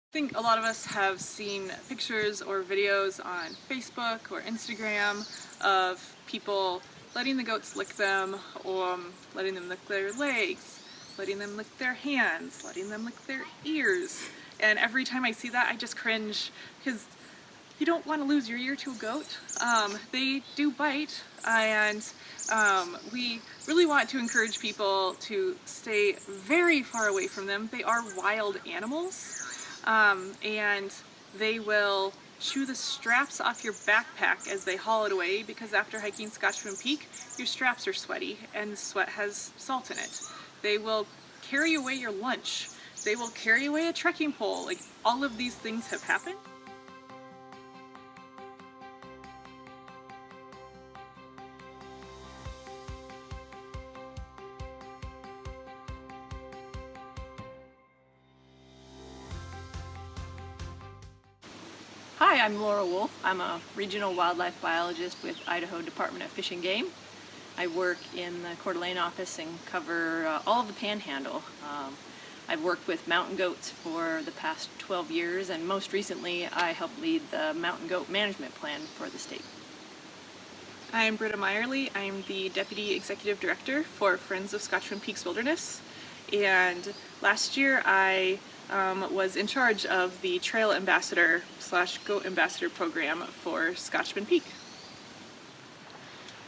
I think a lot of us have seen pictures or videos on Facebook or Instagram of people letting the goats lick them, or letting them lick their legs, letting them lick their hands, letting them lick their ears. And every time I see that, I just cringe because you don't want to lose your ear to a goat. They do bite, and we really want to encourage people to stay very far away from them. They are wild animals, and they will chew the straps off your backpack as they haul it away, because after hiking Scotchman Peak, your straps are sweaty and sweat has salt in it. They will carry away your lunch. They will carry away a trekking pole. Like, all of these things have happened. Hi, I'm Laura Wolf. I'm a regional wildlife biologist with Idaho Department of Fish and Game. I work in the Coeur d'Alene office and cover all of the Panhandle. I've worked with mountain goats for the past 12 years, and most recently I helped lead the mountain goat management plan for the state. I'm Britta Meyerly. I'm the Deputy Executive Director for Friends of Scotchman Peaks Wilderness, and last year I was in charge of the Trail Ambassador / Goat Ambassador program for Scotchman Peak.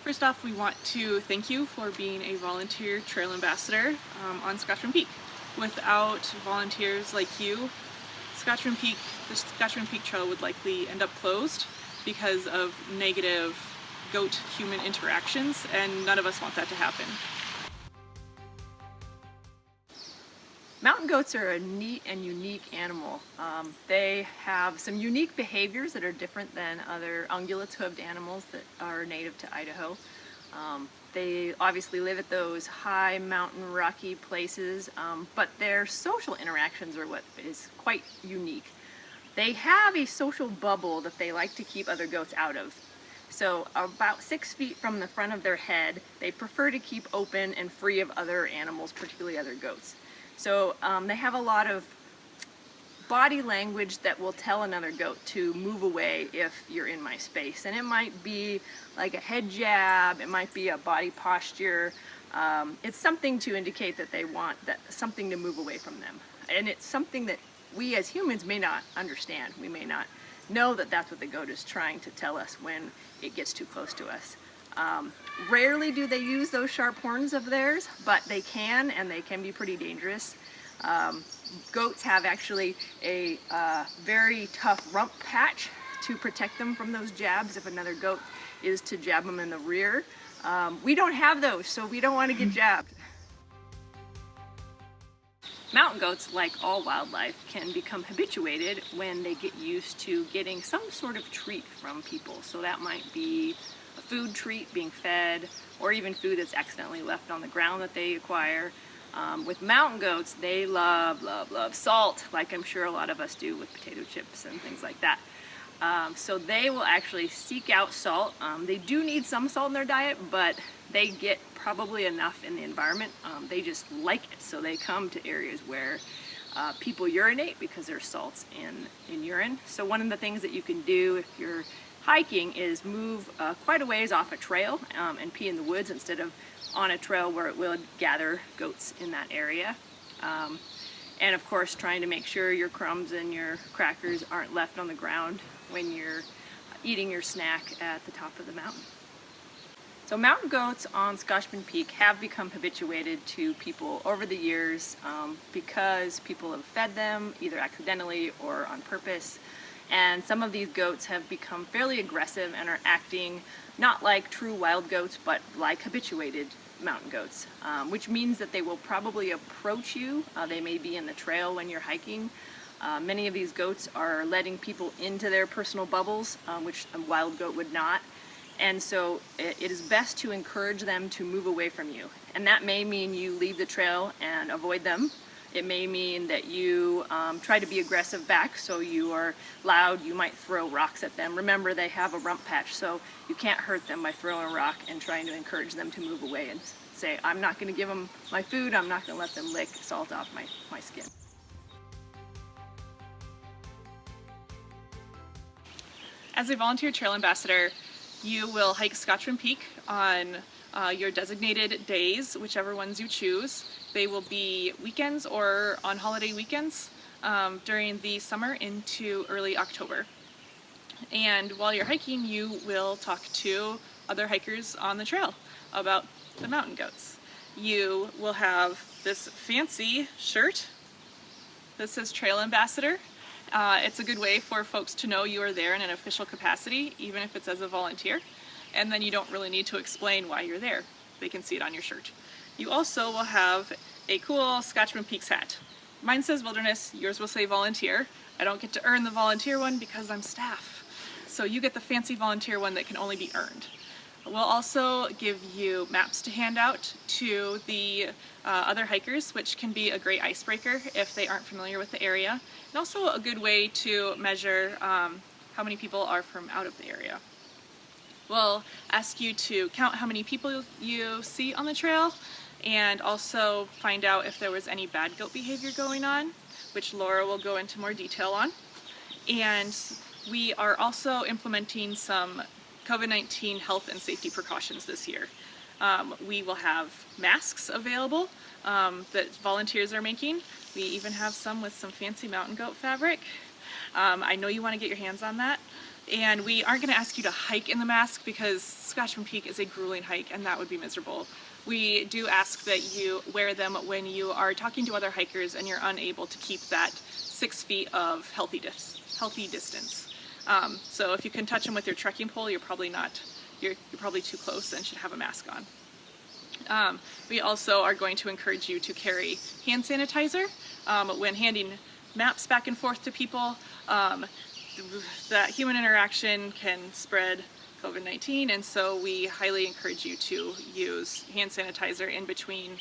First off, we want to thank you for being a volunteer Trail Ambassador on Scotchman Peak. Without volunteers like you, the Scotchman Peak Trail would likely end up closed because of negative goat-human interactions, and none of us want that to happen. Mountain goats are a neat and unique animal. They have some unique behaviors that are different than other ungulate-hooved animals that are native to Idaho. They obviously live at those high mountain rocky places, but their social interactions are what is quite unique. They have a social bubble that they like to keep other goats out of. So about 6 feet from the front of their head, they prefer to keep open and free of other animals, particularly other goats. So they have a lot of body language that will tell another goat to move away if you're in my space. And it might be like a head jab, it might be a body posture. It's something to indicate that they want something to move away from them. And it's something that we as humans may not understand. We may not know that that's what the goat is trying to tell us when it gets too close to us. Rarely do they use those sharp horns of theirs, but they can, and they can be pretty dangerous. Goats have actually a very tough rump patch to protect them from those jabs if another goat is to jab them in the rear. We don't have those, so we don't want to get jabbed. Mountain goats, like all wildlife, can become habituated when they get used to getting some sort of treat from people. So that might be a food treat being fed, or even food that's accidentally left on the ground that they acquire. With mountain goats, they love salt, like I'm sure a lot of us do with potato chips and things like that. So they will actually seek out salt. They do need some salt in their diet, but they get probably enough in the environment. They just like it, so they come to areas where people urinate because there's salts in urine. So one of the things that you can do if you're hiking is move quite a ways off a trail and pee in the woods instead of on a trail where it will gather goats in that area. And of course, trying to make sure your crumbs and your crackers aren't left on the ground when you're eating your snack at the top of the mountain. So mountain goats on Scotchman Peak have become habituated to people over the years because people have fed them either accidentally or on purpose. And some of these goats have become fairly aggressive and are acting not like true wild goats, but like habituated mountain goats, which means that they will probably approach you. They may be in the trail when you're hiking. Many of these goats are letting people into their personal bubbles, which a wild goat would not. And so it is best to encourage them to move away from you. And that may mean you leave the trail and avoid them. It may mean that you try to be aggressive back, so you are loud, you might throw rocks at them. Remember, they have a rump patch, so you can't hurt them by throwing a rock and trying to encourage them to move away and say, I'm not going to give them my food, I'm not going to let them lick salt off my skin. As a volunteer trail ambassador, you will hike Scotchman Peak on your designated days, whichever ones you choose. They will be weekends or on holiday weekends during the summer into early October. And while you're hiking, you will talk to other hikers on the trail about the mountain goats. You will have this fancy shirt that says Trail Ambassador. It's a good way for folks to know you are there in an official capacity, even if it's as a volunteer. And then you don't really need to explain why you're there. They can see it on your shirt. You also will have a cool Scotchman Peaks hat. Mine says Wilderness, yours will say Volunteer. I don't get to earn the volunteer one because I'm staff. So you get the fancy volunteer one that can only be earned. We'll also give you maps to hand out to the other hikers, which can be a great icebreaker if they aren't familiar with the area, and also a good way to measure how many people are from out of the area. We'll ask you to count how many people you see on the trail, and also find out if there was any bad goat behavior going on, which Laura will go into more detail on. And we are also implementing some COVID-19 health and safety precautions this year. We will have masks available that volunteers are making. We even have some with some fancy mountain goat fabric. I know you want to get your hands on that. And we aren't going to ask you to hike in the mask because Scotchman Peak is a grueling hike and that would be miserable. We do ask that you wear them when you are talking to other hikers and you're unable to keep that 6 feet of healthy distance. So if you can touch them with your trekking pole, you're probably too close and should have a mask on. We also are going to encourage you to carry hand sanitizer when handing maps back and forth to people. That human interaction can spread COVID-19, and so we highly encourage you to use hand sanitizer in between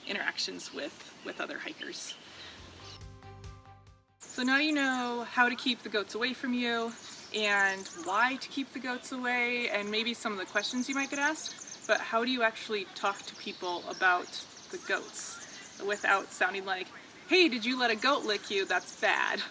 interactions with other hikers. So now you know how to keep the goats away from you and why to keep the goats away and maybe some of the questions you might get asked, but how do you actually talk to people about the goats without sounding like, hey, did you let a goat lick you? That's bad.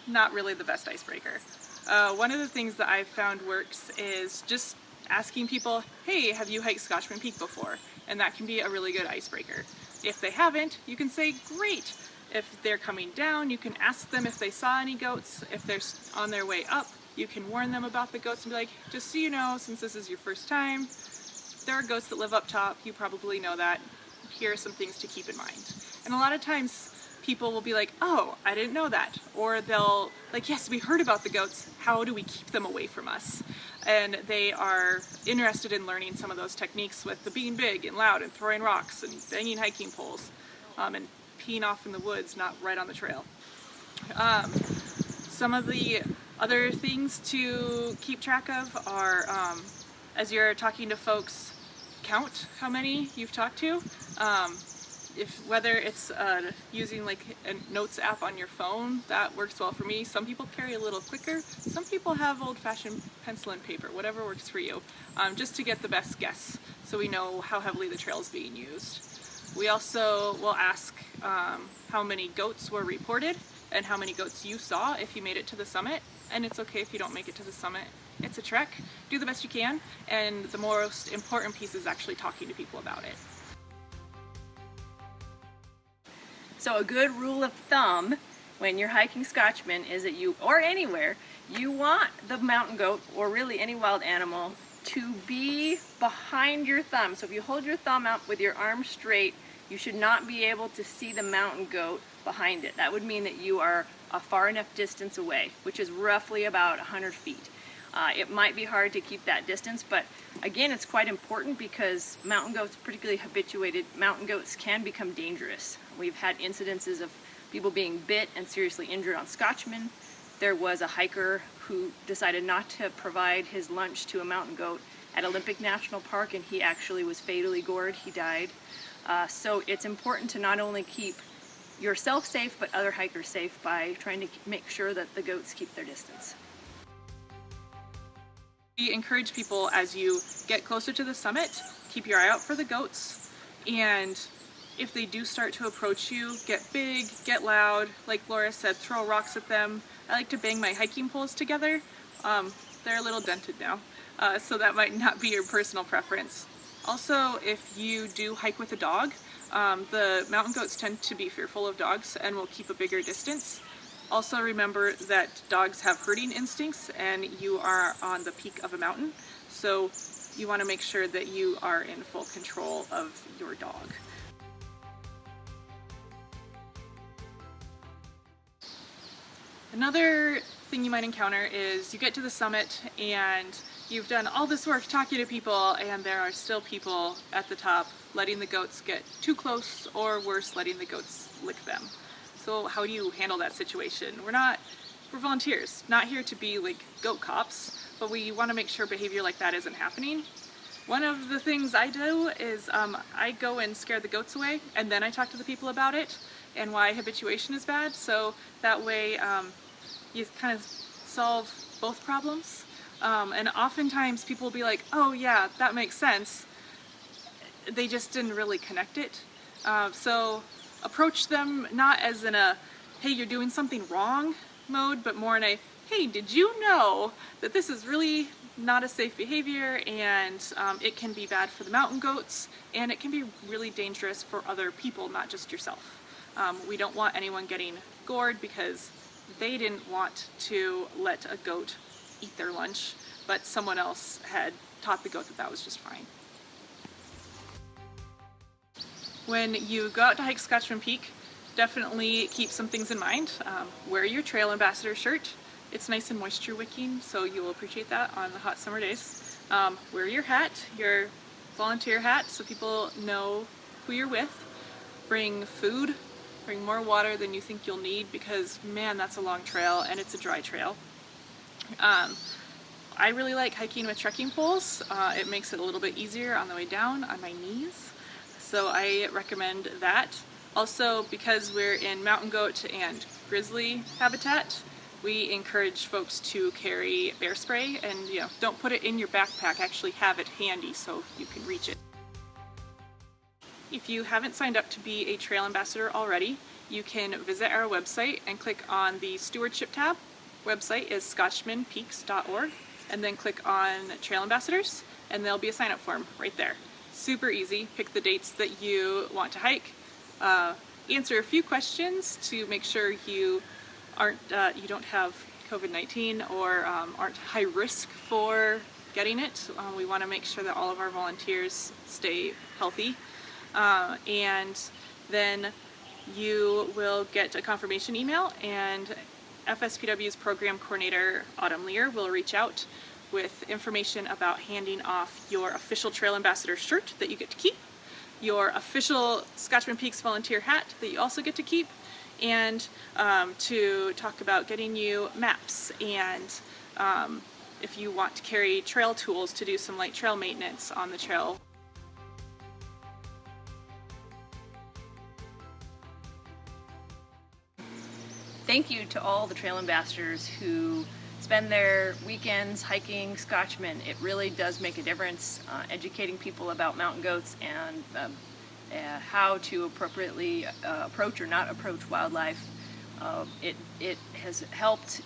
Not really the best icebreaker. One of the things that I've found works is just asking people, hey, have you hiked Scotchman Peak before? And that can be a really good icebreaker. If they haven't, you can say, great. If they're coming down, you can ask them if they saw any goats. If they're on their way up, you can warn them about the goats and be like, just so you know, since this is your first time, there are goats that live up top. You probably know that. Here are some things to keep in mind. And a lot of times people will be like, oh, I didn't know that. Or they'll like, yes, we heard about the goats. How do we keep them away from us? And they are interested in learning some of those techniques with the being big and loud and throwing rocks and banging hiking poles and peeing off in the woods, not right on the trail. Some of the other things to keep track of are, as you're talking to folks, count how many you've talked to. Whether it's using like a notes app on your phone, that works well for me. Some people carry a little clicker. Some people have old-fashioned pencil and paper, whatever works for you, just to get the best guess so we know how heavily the trail is being used. We also will ask how many goats were reported and how many goats you saw if you made it to the summit. And it's okay if you don't make it to the summit. It's a trek. Do the best you can. And the most important piece is actually talking to people about it. So a good rule of thumb when you're hiking Scotchman is that you, or anywhere, you want the mountain goat, or really any wild animal, to be behind your thumb. So if you hold your thumb out with your arm straight, you should not be able to see the mountain goat behind it. That would mean that you are a far enough distance away, which is roughly about 100 feet. It might be hard to keep that distance, but again, it's quite important because mountain goats, particularly habituated mountain goats, can become dangerous. We've had incidences of people being bit and seriously injured on Scotchman. There was a hiker who decided not to provide his lunch to a mountain goat at Olympic National Park, and he actually was fatally gored. He died. So it's important to not only keep yourself safe, but other hikers safe by trying to make sure that the goats keep their distance. We encourage people, as you get closer to the summit, keep your eye out for the goats, and if they do start to approach you, get big, get loud. Like Laura said, throw rocks at them. I like to bang my hiking poles together They're a little dented now, so that might not be your personal preference. Also, if you do hike with a dog, the mountain goats tend to be fearful of dogs and will keep a bigger distance. Also remember that dogs have herding instincts and you are on the peak of a mountain, so you want to make sure that you are in full control of your dog. Another thing you might encounter is you get to the summit and you've done all this work talking to people and there are still people at the top letting the goats get too close, or worse, letting the goats lick them. So how do you handle that situation? We're volunteers, not here to be like goat cops, but we want to make sure behavior like that isn't happening. One of the things I do is I go and scare the goats away, and then I talk to the people about it and why habituation is bad, so that way you kind of solve both problems. And oftentimes people will be like, oh yeah, that makes sense. They just didn't really connect it. So approach them not as in a, hey, you're doing something wrong mode, but more in a, hey, did you know that this is really not a safe behavior, and it can be bad for the mountain goats, and it can be really dangerous for other people, not just yourself. We don't want anyone getting gored because they didn't want to let a goat eat their lunch, but someone else had taught the goat that that was just fine. When you go out to hike Scotchman Peak, definitely keep some things in mind. Wear your Trail Ambassador shirt. It's nice and moisture wicking, so you will appreciate that on the hot summer days. Wear your hat, your volunteer hat, so people know who you're with. Bring food, bring more water than you think you'll need, because man, that's a long trail and it's a dry trail. I really like hiking with trekking poles. It makes it a little bit easier on the way down on my knees, so I recommend that. Also, because we're in mountain goat and grizzly habitat, we encourage folks to carry bear spray, and don't put it in your backpack, actually have it handy so you can reach it. If you haven't signed up to be a Trail Ambassador already, you can visit our website and click on the Stewardship tab. Website is scotchmanpeaks.org, and then click on Trail Ambassadors, and there'll be a sign-up form right there. Super easy. Pick the dates that you want to hike, answer a few questions to make sure you don't have COVID-19 or aren't high risk for getting it. We want to make sure that all of our volunteers stay healthy, and then you will get a confirmation email, and FSPW's program coordinator Autumn Lear will reach out with information about handing off your official Trail Ambassador shirt that you get to keep, your official Scotchman Peaks volunteer hat that you also get to keep, and to talk about getting you maps, and if you want to carry trail tools to do some light trail maintenance on the trail. Thank you to all the Trail Ambassadors who spend their weekends hiking Scotchman. It really does make a difference, educating people about mountain goats and how to appropriately approach or not approach wildlife. It has helped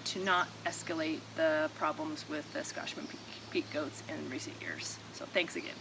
to not escalate the problems with the Scotchman Peak goats in recent years. So thanks again.